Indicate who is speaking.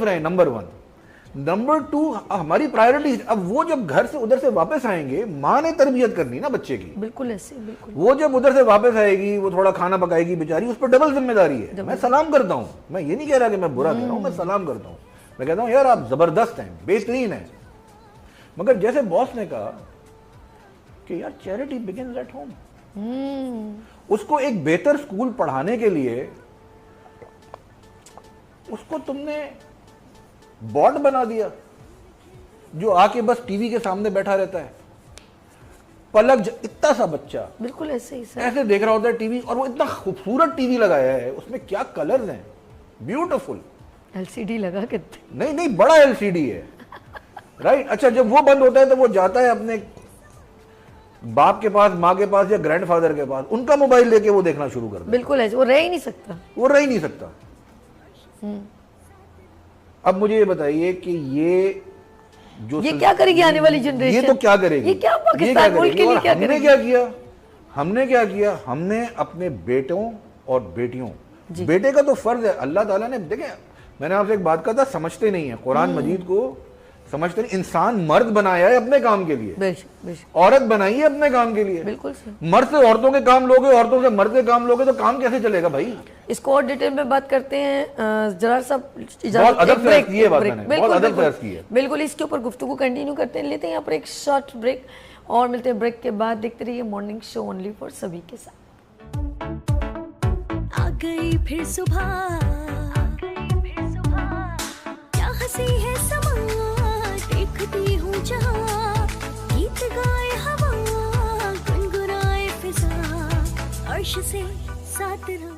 Speaker 1: रहे, number 1। Number 2, हमारी priority, अब वो जब घर से उधर से वापस आएंगे, माँ ने तरबियत करनी ना बच्चे की,
Speaker 2: बिल्कुल ऐसे, बिल्कुल।
Speaker 1: वो जब उधर से वापस आएगी, वो थोड़ा खाना पकाएगी बेचारी, उस पर डबल जिम्मेदारी है। मैं सलाम करता हूँ, मैं ये नहीं कह रहा कि मैं बुरा कह रहा हूँ, मैं सलाम करता हूँ, मैं कहता हूँ यार आप जबरदस्त हैं, बेहतरीन हैं। मगर जैसे बॉस ने कहा कि यार चैरिटी बिगिंस एट होम, उसको एक बेहतर स्कूल पढ़ाने के लिए उसको तुमने बॉट बना दिया जो आके बस टीवी के सामने बैठा रहता है। इतना सा बच्चा
Speaker 2: बिल्कुल ऐसे ही सर,
Speaker 1: ऐसे देख रहा होता है टीवी, और वो इतना खूबसूरत टीवी लगाया है, उसमें क्या कलर्स हैं, ब्यूटीफुल।
Speaker 2: एलसीडी लगा के,
Speaker 1: नहीं, बड़ा एलसीडी है, राइट। अच्छा, जब वो बंद होता है तो वो जाता है अपने बाप के पास, माँ के पास या ग्रैंडफादर के पास, उनका मोबाइल लेके वो देखना शुरू कर देता है।
Speaker 2: बिल्कुल ऐसे, वो रह ही नहीं सकता। अब
Speaker 1: मुझे ये बताइए कि ये
Speaker 2: क्या करेगी आने वाली जनरेशन?
Speaker 1: ये तो क्या करेगी?
Speaker 2: ये क्या पाकिस्तान मुल्क के लिए क्या करेगी?
Speaker 1: हमने क्या किया? हमने अपने बेटों और बेटियों, बेटे का तो फर्ज है, अल्लाह ताला ने, देखें मैंने आपसे एक बात कहा था, समझते नहीं है कुरान मजीद को, समझते नहीं। इंसान मर्द बनाया है अपने काम के लिए, बेशक। औरत बनाई है अपने काम के लिए,
Speaker 2: बिल्कुल।
Speaker 1: मर्द से औरतों के काम लोगे, औरतों से मर्द के काम लोगे, तो काम कैसे चलेगा भाई?
Speaker 2: इसको और डिटेल में बात करते हैं जरा सा,
Speaker 1: बहुत अदब से की है बात, मैंने बहुत अदब से की है।
Speaker 2: बिल्कुल, इसके ऊपर गुफ्तगू कंटिन्यू करते हैं, लेते हैं यहाँ पर एक शॉर्ट ब्रेक और मिलते हैं ब्रेक के बाद। देखते रहिए मॉर्निंग शो ओनली फॉर सभी के साथ।
Speaker 3: आ गई फिर सुबह, क्या हंसी है समा, देखती हूँ जहाँ, गीत गाए हवा, गुनगुनाए फिजा, अर्श से साथ रहो।